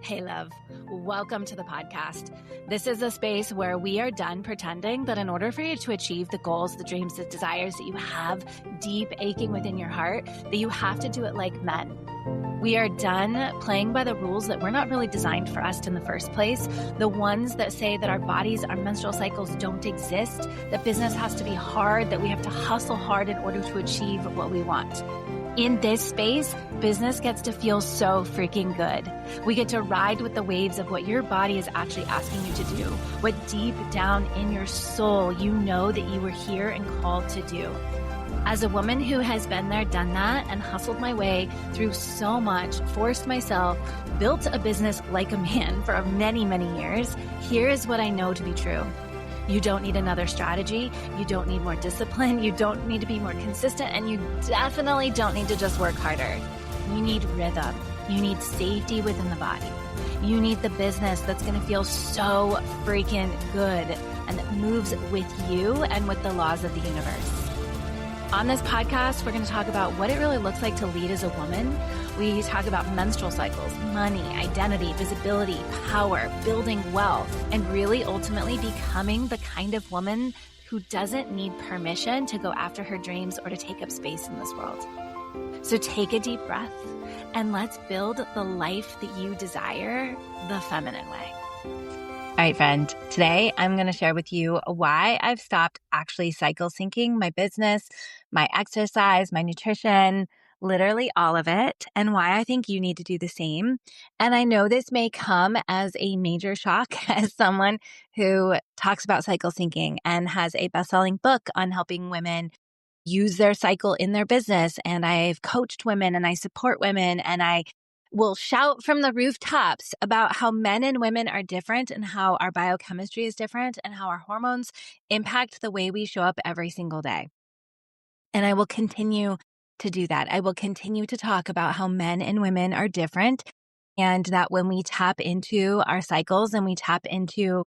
Hey, love. Welcome to the podcast. This is a space where we are done pretending that in order for you to achieve the goals, the dreams, the desires that you have deep aching within your heart, that you have to do it like men. We are done playing by the rules that were not really designed for us in the first place. The ones that say that our bodies, our menstrual cycles don't exist, that business has to be hard, that we have to hustle hard in order to achieve what we want. In this space, business gets to feel so freaking good. We get to ride with the waves of what your body is actually asking you to do, what deep down in your soul you know that you were here and called to do. As a woman who has been there, done that, and hustled my way through so much, forced myself, built a business like a man for many, many years, here is what I know to be true. You don't need another strategy. You don't need more discipline. You don't need to be more consistent. And you definitely don't need to just work harder. You need rhythm. You need safety within the body. You need the business that's going to feel so freaking good and that moves with you and with the laws of the universe. On this podcast, we're going to talk about what it really looks like to lead as a woman. We talk about menstrual cycles, money, identity, visibility, power, building wealth, and really ultimately becoming the kind of woman who doesn't need permission to go after her dreams or to take up space in this world. So take a deep breath and let's build the life that you desire the feminine way. All right, friend. Today, I'm going to share with you why I've stopped actually cycle syncing my business, my exercise, my nutrition, literally all of it, and why I think you need to do the same. And I know this may come as a major shock as someone who talks about cycle syncing and has a best-selling book on helping women use their cycle in their business. And I've coached women and I support women and I will shout from the rooftops about how men and women are different and how our biochemistry is different and how our hormones impact the way we show up every single day. And I will continue to do that. I will continue to talk about how men and women are different and that when we tap into our cycles and we tap into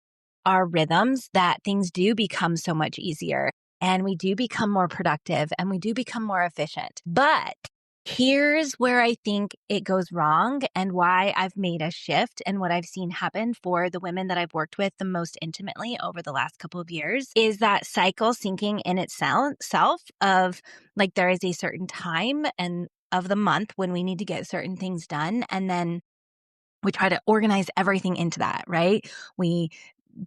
our rhythms, that things do become so much easier and we do become more productive and we do become more efficient. But here's where I think it goes wrong and why I've made a shift and what I've seen happen for the women that I've worked with the most intimately over the last couple of years is that cycle syncing in itself of like there is a certain time and of the month when we need to get certain things done. And then we try to organize everything into that, right? We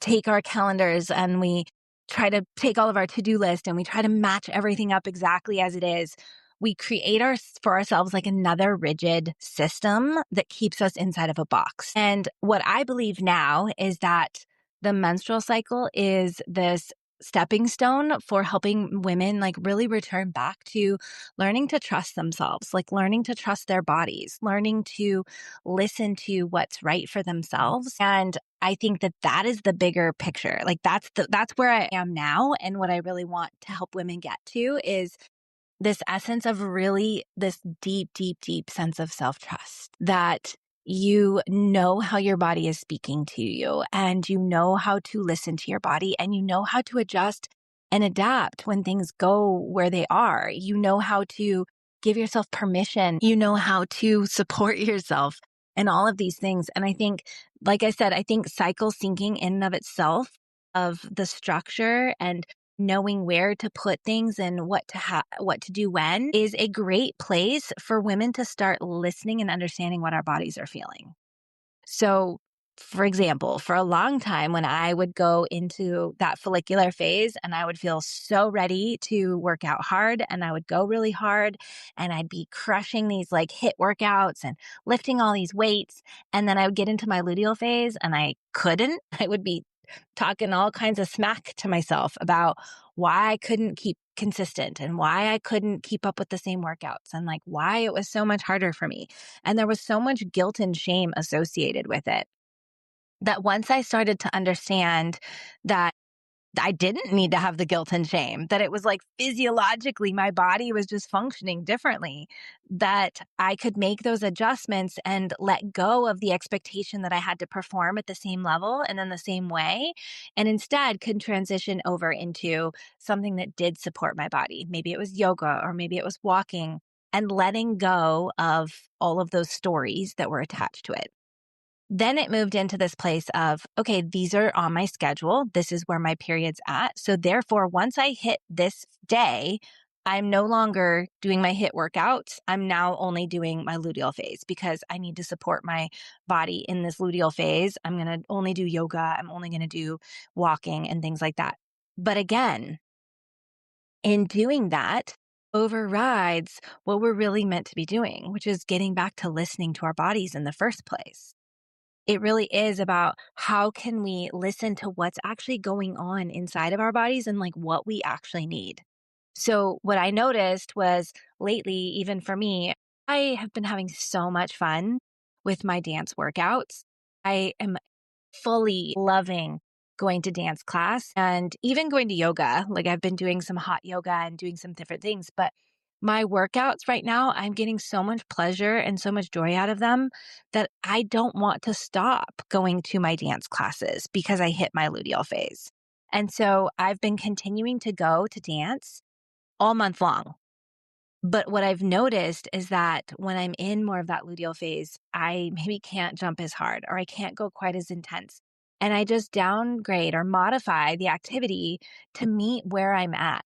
take our calendars and we try to take all of our to-do list and we try to match everything up exactly as it is. We create for ourselves like another rigid system that keeps us inside of a box. And what I believe now is that the menstrual cycle is this stepping stone for helping women like really return back to learning to trust themselves, like learning to trust their bodies, learning to listen to what's right for themselves. And I think that that is the bigger picture. Like that's where I am now. And what I really want to help women get to is this essence of really this deep, deep, deep sense of self-trust that you know how your body is speaking to you and you know how to listen to your body and you know how to adjust and adapt when things go where they are. You know how to give yourself permission. You know how to support yourself and all of these things. And I think, like I said, I think cycle syncing in and of itself of the structure and knowing where to put things and what to do when is a great place for women to start listening and understanding what our bodies are feeling. So, for example, for a long time when I would go into that follicular phase and I would feel so ready to work out hard and I would go really hard and I'd be crushing these like HIIT workouts and lifting all these weights. And then I would get into my luteal phase and I couldn't. I would be talking all kinds of smack to myself about why I couldn't keep consistent and why I couldn't keep up with the same workouts and like why it was so much harder for me. And there was so much guilt and shame associated with it that once I started to understand that I didn't need to have the guilt and shame, that it was like physiologically my body was just functioning differently, that I could make those adjustments and let go of the expectation that I had to perform at the same level and in the same way, and instead could transition over into something that did support my body. Maybe it was yoga or maybe it was walking and letting go of all of those stories that were attached to it. Then it moved into this place of, okay, these are on my schedule. This is where my period's at. So therefore, once I hit this day, I'm no longer doing my HIIT workouts. I'm now only doing my luteal phase because I need to support my body in this luteal phase. I'm going to only do yoga. I'm only going to do walking and things like that. But again, in doing that, overrides what we're really meant to be doing, which is getting back to listening to our bodies in the first place. It really is about how can we listen to what's actually going on inside of our bodies and like what we actually need. So what I noticed was lately, even for me, I have been having so much fun with my dance workouts. I am fully loving going to dance class and even going to yoga. Like I've been doing some hot yoga and doing some different things, but my workouts right now, I'm getting so much pleasure and so much joy out of them that I don't want to stop going to my dance classes because I hit my luteal phase. And so I've been continuing to go to dance all month long. But what I've noticed is that when I'm in more of that luteal phase, I maybe can't jump as hard or I can't go quite as intense. And I just downgrade or modify the activity to meet where I'm at.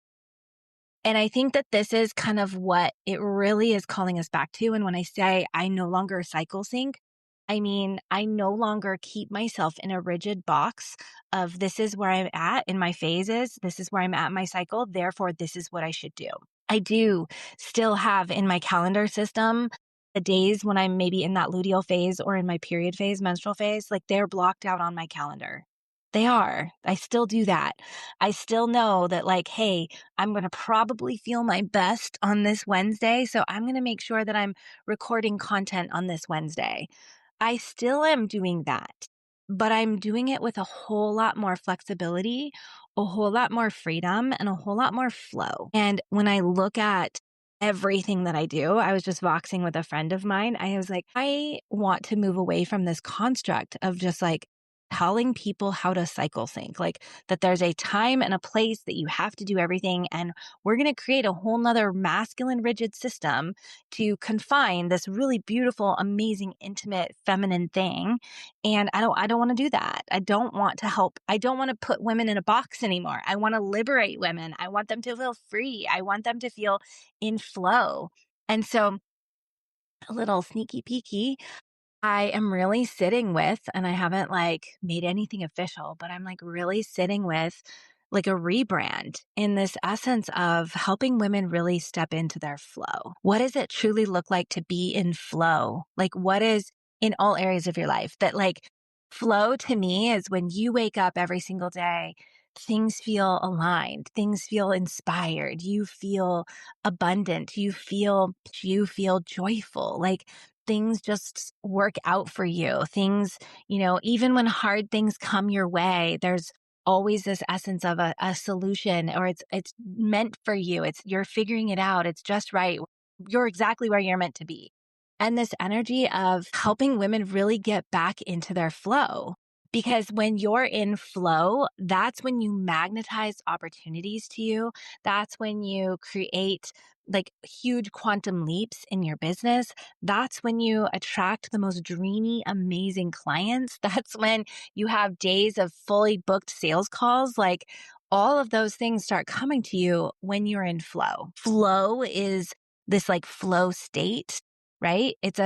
And I think that this is kind of what it really is calling us back to. And when I say I no longer cycle sync, I mean, I no longer keep myself in a rigid box of this is where I'm at in my phases. This is where I'm at in my cycle. Therefore, this is what I should do. I do still have in my calendar system the days when I'm maybe in that luteal phase or in my period phase, menstrual phase, like they're blocked out on my calendar. They are. I still do that. I still know that like, hey, I'm going to probably feel my best on this Wednesday. So I'm going to make sure that I'm recording content on this Wednesday. I still am doing that, but I'm doing it with a whole lot more flexibility, a whole lot more freedom, and a whole lot more flow. And when I look at everything that I do, I was just voxing with a friend of mine. I was like, I want to move away from this construct of just like telling people how to cycle sync, like that there's a time and a place that you have to do everything. And we're going to create a whole nother masculine rigid system to confine this really beautiful, amazing, intimate, feminine thing. And I don't want to do that. I don't want to help. I don't want to put women in a box anymore. I want to liberate women. I want them to feel free. I want them to feel in flow. And so a little sneaky peeky, I am really sitting with, and I haven't like made anything official, but I'm like really sitting with like a rebrand in this essence of helping women really step into their flow. What does it truly look like to be in flow? Like what is in all areas of your life that like flow to me is when you wake up every single day, things feel aligned, things feel inspired, you feel abundant, you feel joyful. Like things just work out for you. Things, even when hard things come your way, there's always this essence of a solution or it's meant for you. You're figuring it out. It's just right. You're exactly where you're meant to be. And this energy of helping women really get back into their flow. Because when you're in flow, that's when you magnetize opportunities to you. That's when you create like huge quantum leaps in your business. That's when you attract the most dreamy, amazing clients. That's when you have days of fully booked sales calls. Like all of those things start coming to you when you're in flow. Flow is this like flow state, right? It's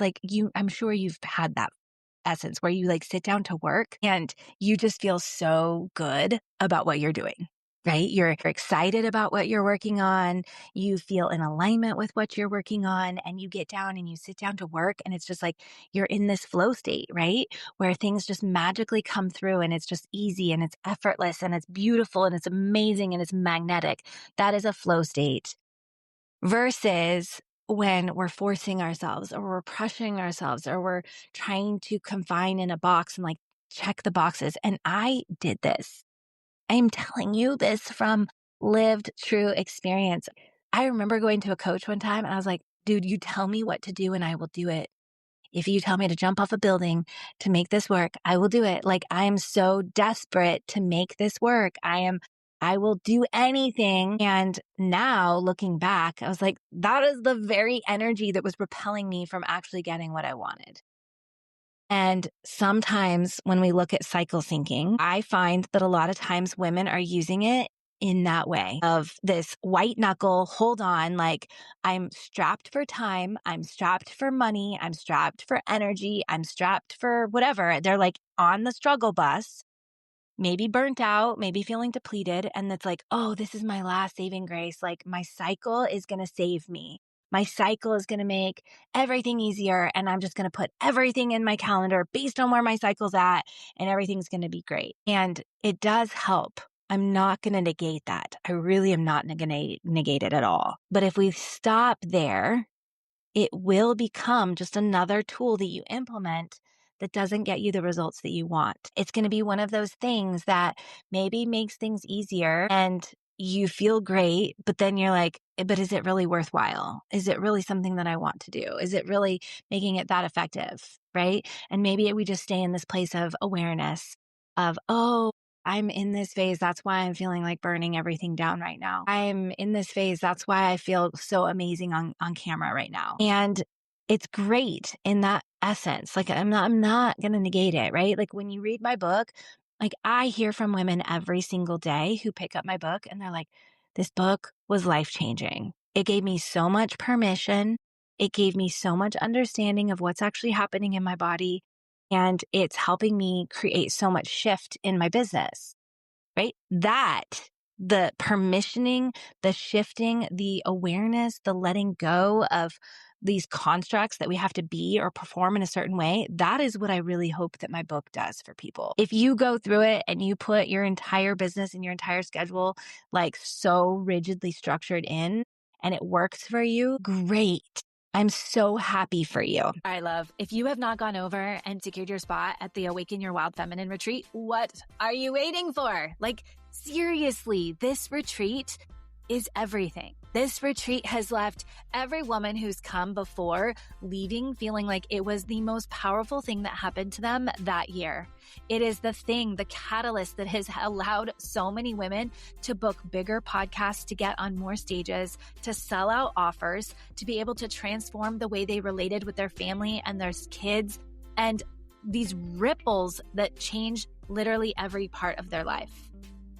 like I'm sure you've had that essence where you like sit down to work and you just feel so good about what you're doing. Right? You're excited about what you're working on. You feel in alignment with what you're working on and you get down and you sit down to work and it's just like you're in this flow state, right? Where things just magically come through and it's just easy and it's effortless and it's beautiful and it's amazing and it's magnetic. That is a flow state versus when we're forcing ourselves or we're pressuring ourselves or we're trying to confine in a box and like check the boxes. And I did this. I'm telling you this from lived true experience. I remember going to a coach one time and I was like, dude, you tell me what to do and I will do it. If you tell me to jump off a building to make this work, I will do it. Like I am so desperate to make this work. I will do anything. And now looking back, I was like, that is the very energy that was repelling me from actually getting what I wanted. And sometimes when we look at cycle syncing, I find that a lot of times women are using it in that way of this white knuckle, hold on, like I'm strapped for time, I'm strapped for money, I'm strapped for energy, I'm strapped for whatever. They're like on the struggle bus, maybe burnt out, maybe feeling depleted. And it's like, oh, this is my last saving grace. Like my cycle is going to save me. My cycle is going to make everything easier. And I'm just going to put everything in my calendar based on where my cycle's at, and everything's going to be great. And it does help. I'm not going to negate that. I really am not going to negate it at all. But if we stop there, it will become just another tool that you implement that doesn't get you the results that you want. It's going to be one of those things that maybe makes things easier and you feel great, but then you're like, but is it really worthwhile? Is it really something that I want to do? Is it really making it that effective? Right? And maybe we just stay in this place of awareness of, oh, I'm in this phase. That's why I'm feeling like burning everything down right now. I'm in this phase. That's why I feel so amazing on camera right now. And it's great in that essence. Like I'm not going to negate it, right? Like when you read my book, like I hear from women every single day who pick up my book and they're like, this book was life changing. It gave me so much permission. It gave me so much understanding of what's actually happening in my body. And it's helping me create so much shift in my business, right? That, the permissioning, the shifting, the awareness, the letting go of these constructs that we have to be or perform in a certain way, that is what I really hope that my book does for people. If you go through it and you put your entire business and your entire schedule like so rigidly structured in and it works for you, great. I'm so happy for you. All right, love. If you have not gone over and secured your spot at the Awaken Your Wild Feminine retreat, what are you waiting for? Like, seriously, this retreat is everything. This retreat has left every woman who's come before leaving feeling like it was the most powerful thing that happened to them that year. It is the thing, the catalyst that has allowed so many women to book bigger podcasts, to get on more stages, to sell out offers, to be able to transform the way they related with their family and their kids, and these ripples that change literally every part of their life.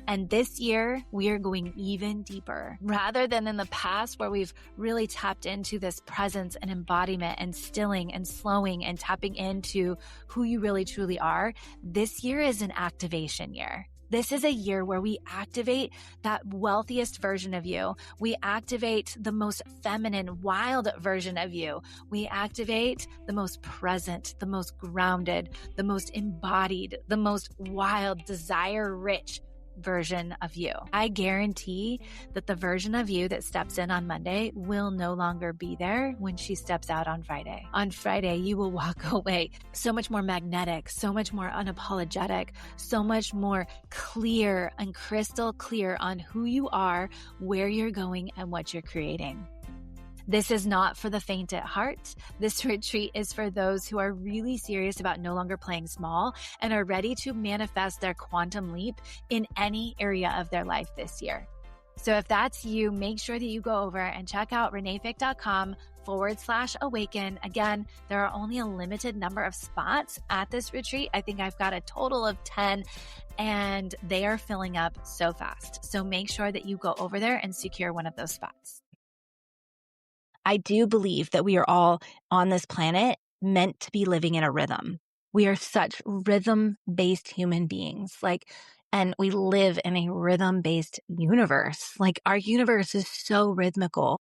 And this year, we are going even deeper. Rather than in the past where we've really tapped into this presence and embodiment and stilling and slowing and tapping into who you really truly are, this year is an activation year. This is a year where we activate that wealthiest version of you. We activate the most feminine, wild version of you. We activate the most present, the most grounded, the most embodied, the most wild, desire-rich version of you. I guarantee that the version of you that steps in on Monday will no longer be there when she steps out on Friday. On Friday, you will walk away so much more magnetic, so much more unapologetic, so much more clear and crystal clear on who you are, where you're going, and what you're creating. This is not for the faint at heart. This retreat is for those who are really serious about no longer playing small and are ready to manifest their quantum leap in any area of their life this year. So if that's you, make sure that you go over and check out reneefick.com/awaken. Again, there are only a limited number of spots at this retreat. I think I've got a total of 10 and they are filling up so fast. So make sure that you go over there and secure one of those spots. I do believe that we are all on this planet meant to be living in a rhythm. We are such rhythm-based human beings, and we live in a rhythm-based universe. Like our universe is so rhythmical.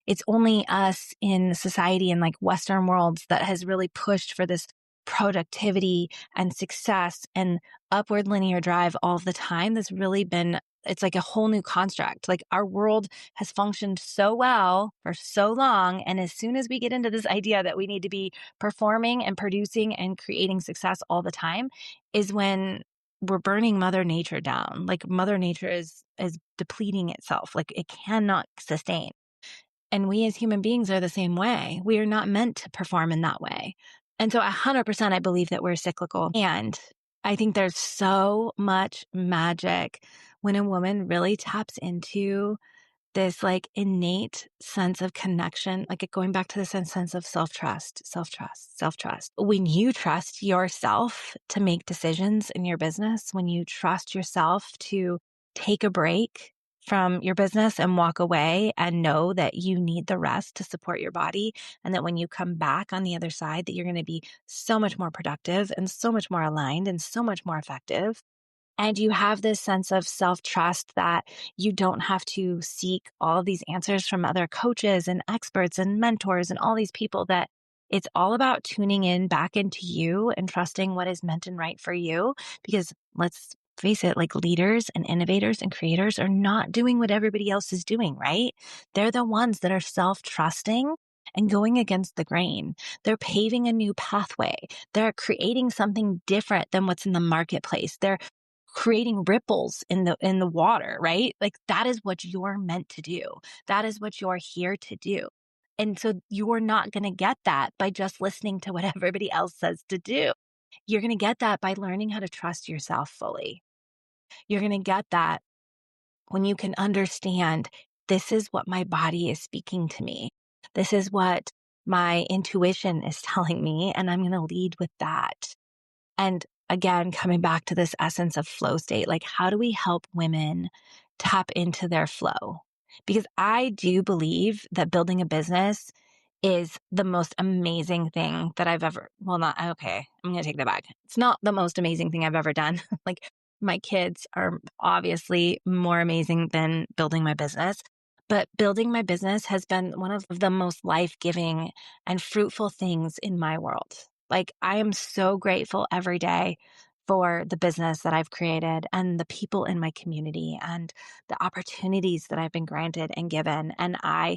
It's only us in society and Western worlds that has really pushed for this productivity and success and upward linear drive all of the time. That's really been, it's like a whole new construct. Like our world has functioned so well for so long. And as soon as we get into this idea that we need to be performing and producing and creating success all the time is when we're burning Mother Nature down. Like Mother Nature is depleting itself. Like it cannot sustain. And we as human beings are the same way. We are not meant to perform in that way. And so 100% I believe that we're cyclical. And I think there's so much magic when a woman really taps into this like innate sense of connection, like going back to the sense of self-trust, self-trust, self-trust. When you trust yourself to make decisions in your business, when you trust yourself to take a break from your business and walk away and know that you need the rest to support your body, and that when you come back on the other side, that you're going to be so much more productive and so much more aligned and so much more effective. And you have this sense of self-trust that you don't have to seek all of these answers from other coaches and experts and mentors and all these people, that it's all about tuning in back into you and trusting what is meant and right for you. Because let's face it, like leaders and innovators and creators are not doing what everybody else is doing, right? They're the ones that are self-trusting and going against the grain. They're paving a new pathway. They're creating something different than what's in the marketplace. They're creating ripples in the water, right? Like that is what you're meant to do. That is what you're here to do. And so you're not going to get that by just listening to what everybody else says to do. You're going to get that by learning how to trust yourself fully. You're going to get that when you can understand, this is what my body is speaking to me. This is what my intuition is telling me, and I'm going to lead with that. And again, coming back to this essence of flow state, like how do we help women tap into their flow? Because I do believe that building a business is the most amazing thing that I've ever, well, not, okay, I'm going to take that back. It's not the most amazing thing I've ever done. Like my kids are obviously more amazing than building my business. But building my business has been one of the most life-giving and fruitful things in my world. Like I am so grateful every day for the business that I've created and the people in my community and the opportunities that I've been granted and given. And I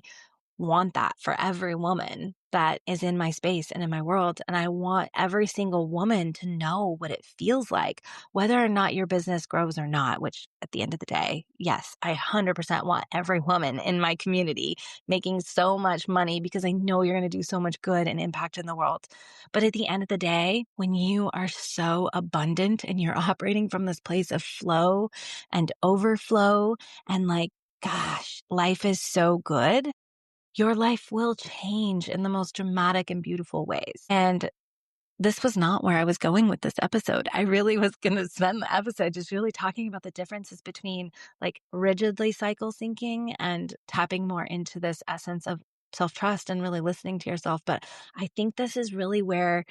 want that for every woman that is in my space and in my world. And I want every single woman to know what it feels like, whether or not your business grows or not, which at the end of the day, yes, I 100% want every woman in my community making so much money because I know you're going to do so much good and impact in the world. But at the end of the day, when you are so abundant and you're operating from this place of flow and overflow and like, gosh, life is so good, your life will change in the most dramatic and beautiful ways. And this was not where I was going with this episode. I really was going to spend the episode just really talking about the differences between like rigidly cycle syncing and tapping more into this essence of self-trust and really listening to yourself. But I think this is really where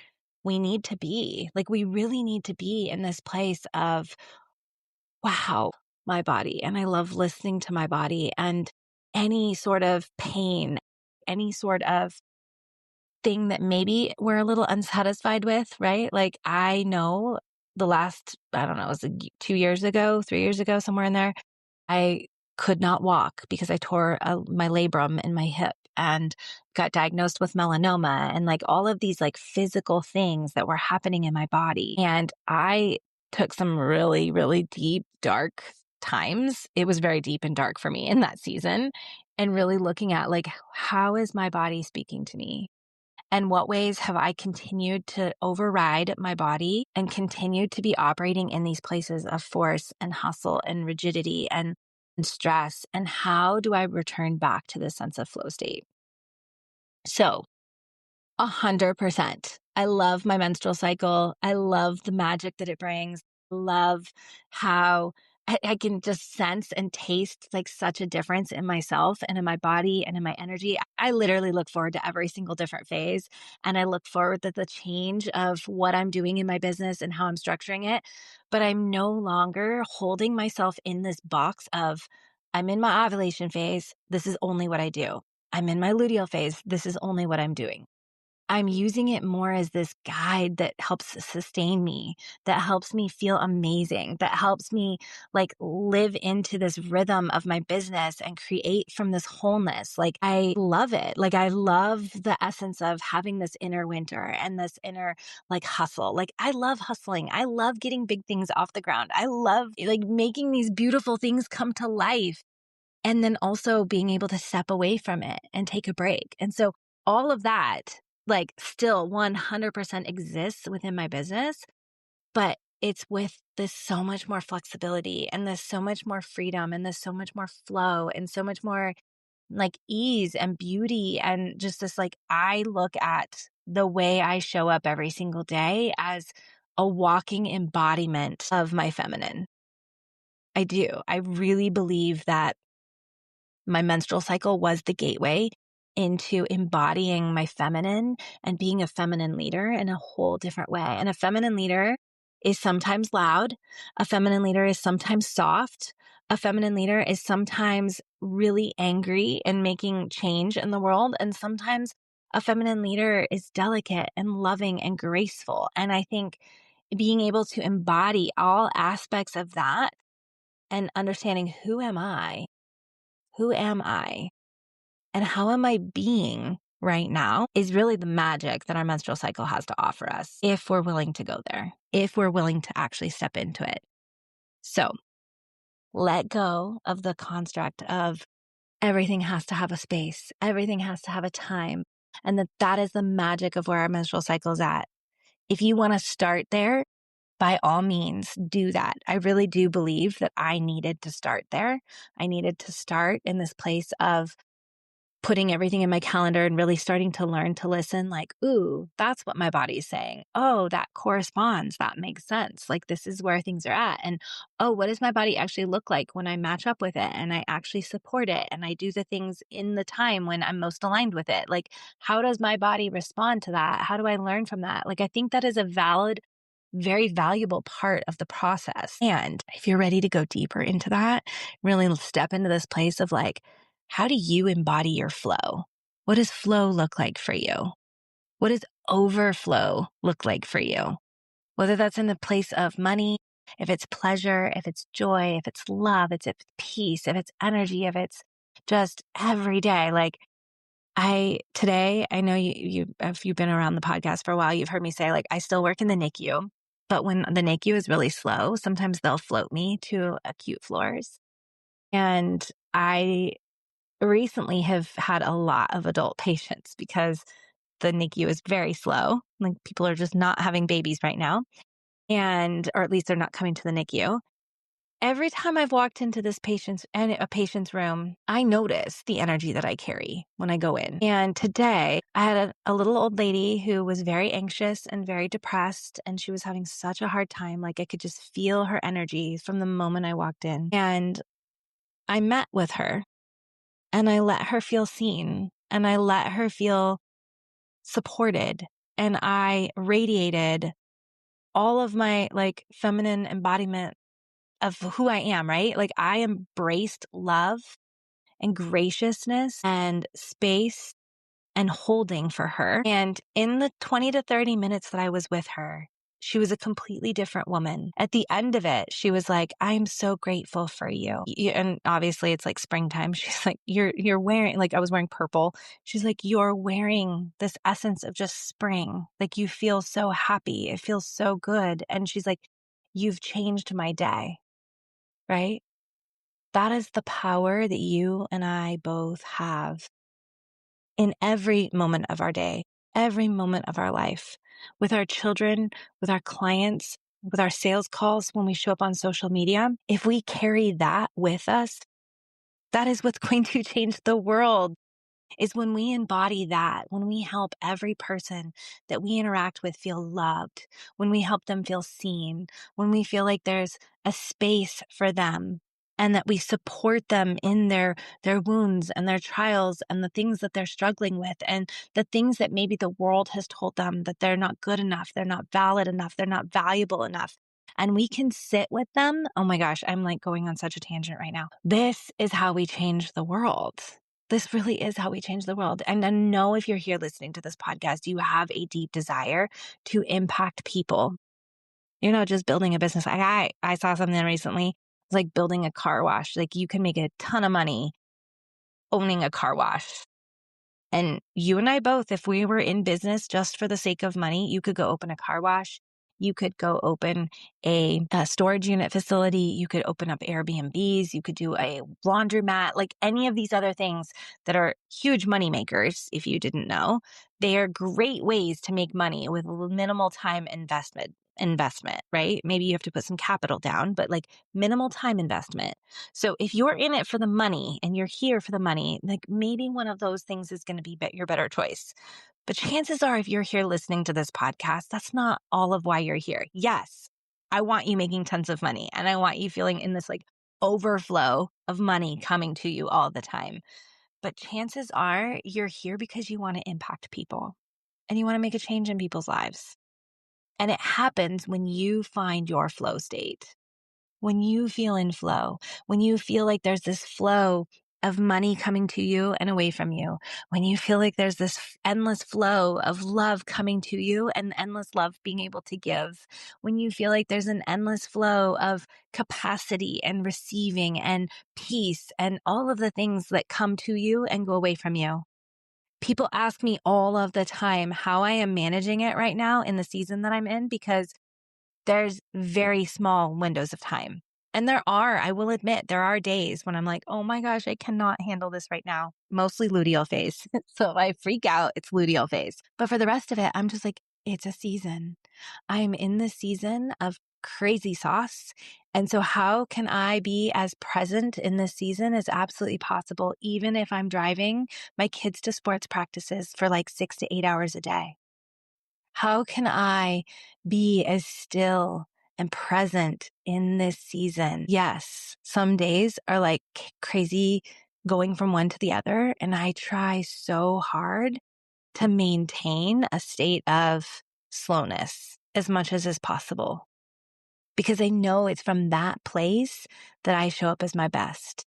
we need to be. Like we really need to be in this place of, wow, my body. And I love listening to my body, and any sort of pain, any sort of thing that maybe we're a little unsatisfied with, right? Like I know the last, I don't know, it was like 2 years ago, 3 years ago, somewhere in there, I could not walk because I tore my labrum in my hip and got diagnosed with melanoma and like all of these like physical things that were happening in my body. And I took some really, really deep, dark times. It was very deep and dark for me in that season, and really looking at like, how is my body speaking to me? And what ways have I continued to override my body and continued to be operating in these places of force and hustle and rigidity and stress? And how do I return back to this sense of flow state? So 100%. I love my menstrual cycle. I love the magic that it brings. Love how I can just sense and taste like such a difference in myself and in my body and in my energy. I literally look forward to every single different phase. And I look forward to the change of what I'm doing in my business and how I'm structuring it. But I'm no longer holding myself in this box of, I'm in my ovulation phase. This is only what I do. I'm in my luteal phase. This is only what I'm doing. I'm using it more as this guide that helps sustain me, that helps me feel amazing, that helps me like live into this rhythm of my business and create from this wholeness. Like I love it. Like I love the essence of having this inner winter and this inner like hustle. Like I love hustling. I love getting big things off the ground. I love like making these beautiful things come to life. And then also being able to step away from it and take a break. And so all of that like still 100% exists within my business, but it's with this so much more flexibility and this so much more freedom and this so much more flow and so much more like ease and beauty and just this like I look at the way I show up every single day as a walking embodiment of my feminine. I do. I really believe that my menstrual cycle was the gateway into embodying my feminine and being a feminine leader in a whole different way. And a feminine leader is sometimes loud. A feminine leader is sometimes soft. A feminine leader is sometimes really angry and making change in the world. And sometimes a feminine leader is delicate and loving and graceful. And I think being able to embody all aspects of that and understanding who am I? Who am I? And how am I being right now is really the magic that our menstrual cycle has to offer us if we're willing to go there, if we're willing to actually step into it. So let go of the construct of everything has to have a space, everything has to have a time, and that is the magic of where our menstrual cycle is at. If you want to start there, by all means, do that. I really do believe that I needed to start there. I needed to start in this place of putting everything in my calendar and really starting to learn to listen like, ooh, that's what my body's saying. Oh, that corresponds. That makes sense. Like this is where things are at. And oh, what does my body actually look like when I match up with it and I actually support it and I do the things in the time when I'm most aligned with it? Like, how does my body respond to that? How do I learn from that? Like, I think that is a valid, very valuable part of the process. And if you're ready to go deeper into that, really step into this place of like, how do you embody your flow? What does flow look like for you? What does overflow look like for you? Whether that's in the place of money, if it's pleasure, if it's joy, if it's love, if it's peace, if it's energy, if it's just every day. Like today, I know if you've been around the podcast for a while, you've heard me say like, I still work in the NICU, but when the NICU is really slow, sometimes they'll float me to acute floors. And I recently have had a lot of adult patients because the NICU is very slow. Like people are just not having babies right now. Or at least they're not coming to the NICU. Every time I've walked into a patient's room, I notice the energy that I carry when I go in. And today I had a little old lady who was very anxious and very depressed, and she was having such a hard time. Like I could just feel her energy from the moment I walked in. And I met with her and I let her feel seen and I let her feel supported and I radiated all of my like feminine embodiment of who I am, right? Like I embraced love and graciousness and space and holding for her. And in the 20 to 30 minutes that I was with her, she was a completely different woman. At the end of it, she was like, I'm so grateful for you. And obviously it's like springtime. She's like, you're wearing, like I was wearing purple. She's like, you're wearing this essence of just spring. Like you feel so happy. It feels so good. And she's like, you've changed my day, right? That is the power that you and I both have in every moment of our day, every moment of our life, with our children, with our clients, with our sales calls, when we show up on social media. If we carry that with us, that is what's going to change the world. Is when we embody that, when we help every person that we interact with feel loved, when we help them feel seen, when we feel like there's a space for them and that we support them in their wounds and their trials and the things that they're struggling with and the things that maybe the world has told them that they're not good enough, they're not valid enough, they're not valuable enough. And we can sit with them. Oh my gosh, I'm like going on such a tangent right now. This is how we change the world. This really is how we change the world. And I know if you're here listening to this podcast, you have a deep desire to impact people. You're not just building a business. I saw something recently. It's like building a car wash. Like you can make a ton of money owning a car wash. And you and I both, if we were in business just for the sake of money, you could go open a car wash. You could go open a storage unit facility. You could open up Airbnbs. You could do a laundromat, like any of these other things that are huge money makers. If you didn't know, they are great ways to make money with minimal time investment, right? Maybe you have to put some capital down, but like minimal time investment. So if you're in it for the money and you're here for the money, like maybe one of those things is going to be your better choice. But chances are, if you're here listening to this podcast, that's not all of why you're here. Yes, I want you making tons of money and I want you feeling in this like overflow of money coming to you all the time. But chances are you're here because you want to impact people and you want to make a change in people's lives. And it happens when you find your flow state, when you feel in flow, when you feel like there's this flow of money coming to you and away from you, when you feel like there's this endless flow of love coming to you and endless love being able to give, when you feel like there's an endless flow of capacity and receiving and peace and all of the things that come to you and go away from you. People ask me all of the time how I am managing it right now in the season that I'm in, because there's very small windows of time. And I will admit, there are days when I'm like, oh my gosh, I cannot handle this right now. Mostly luteal phase. So if I freak out, it's luteal phase. But for the rest of it, I'm just like, it's a season. I'm in the season of crazy sauce. And so how can I be as present in this season as absolutely possible, even if I'm driving my kids to sports practices for like 6 to 8 hours a day? How can I be as still and present in this season? Yes, some days are like crazy going from one to the other. And I try so hard to maintain a state of slowness as much as is possible, because I know it's from that place that I show up as my best.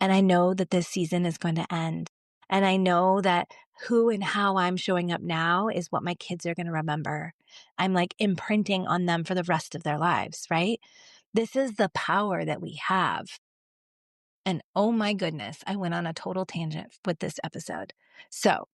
And I know that this season is going to end. And I know that who and how I'm showing up now is what my kids are going to remember. I'm like imprinting on them for the rest of their lives, right? This is the power that we have. And oh my goodness, I went on a total tangent with this episode. So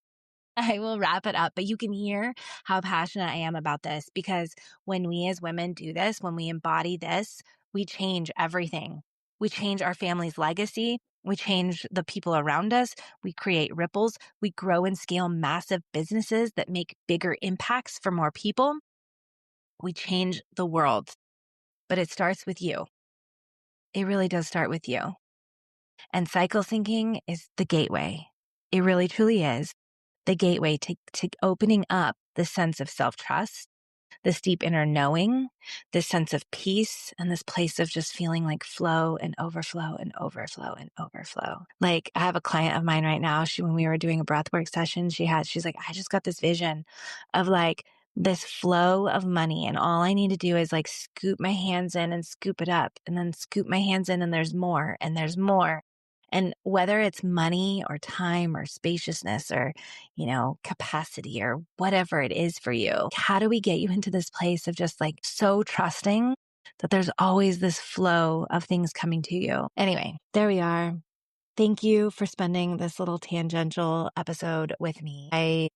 I will wrap it up, but you can hear how passionate I am about this, because when we as women do this, when we embody this, we change everything. We change our family's legacy. We change the people around us. We create ripples. We grow and scale massive businesses that make bigger impacts for more people. We change the world, but it starts with you. It really does start with you. And cycle syncing is the gateway. It really truly is the gateway to opening up the sense of self-trust, this deep inner knowing, this sense of peace, and this place of just feeling like flow and overflow and overflow and overflow. Like, I have a client of mine right now. When we were doing a breathwork session, she's like, I just got this vision of like this flow of money. And all I need to do is like scoop my hands in and scoop it up, and then scoop my hands in, and there's more and there's more. And whether it's money or time or spaciousness or, capacity or whatever it is for you, how do we get you into this place of just like so trusting that there's always this flow of things coming to you? Anyway, there we are. Thank you for spending this little tangential episode with me. I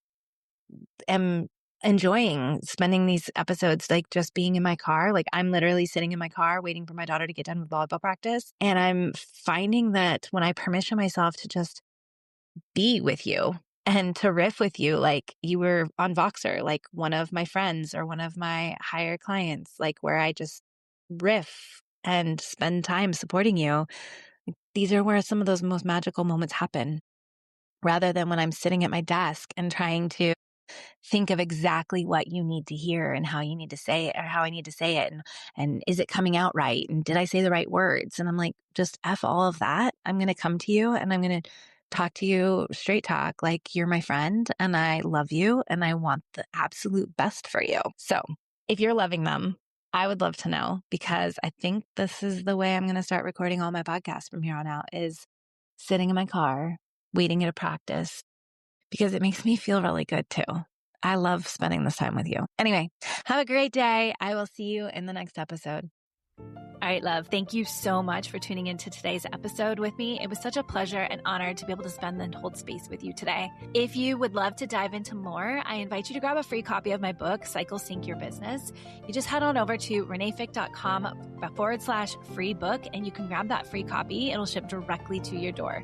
am enjoying spending these episodes, like just being in my car. Like, I'm literally sitting in my car waiting for my daughter to get done with volleyball practice. And I'm finding that when I permission myself to just be with you and to riff with you, like you were on Voxer, like one of my friends or one of my higher clients, like where I just riff and spend time supporting you. These are where some of those most magical moments happen, rather than when I'm sitting at my desk and trying to think of exactly what you need to hear and how you need to say it, or how I need to say it. And is it coming out right? And did I say the right words? And I'm like, just F all of that. I'm going to come to you and I'm going to talk to you straight talk, like you're my friend and I love you and I want the absolute best for you. So if you're loving them, I would love to know, because I think this is the way I'm going to start recording all my podcasts from here on out, is sitting in my car, waiting at a practice, because it makes me feel really good too. I love spending this time with you. Anyway, have a great day. I will see you in the next episode. All right, love. Thank you so much for tuning into today's episode with me. It was such a pleasure and honor to be able to spend and hold space with you today. If you would love to dive into more, I invite you to grab a free copy of my book, Cycle Sync Your Business. You just head on over to reneefick.com/free book, and you can grab that free copy. It'll ship directly to your door.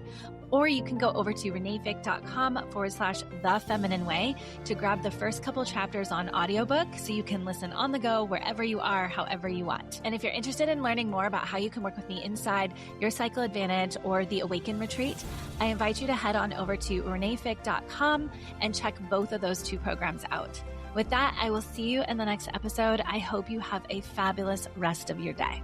Or you can go over to reneefick.com/The Feminine Way to grab the first couple chapters on audiobook so you can listen on the go, wherever you are, however you want. And if you're interested in learning more about how you can work with me inside your Cycle Advantage or the Awaken Retreat, I invite you to head on over to reneefick.com and check both of those 2 programs out. With that, I will see you in the next episode. I hope you have a fabulous rest of your day.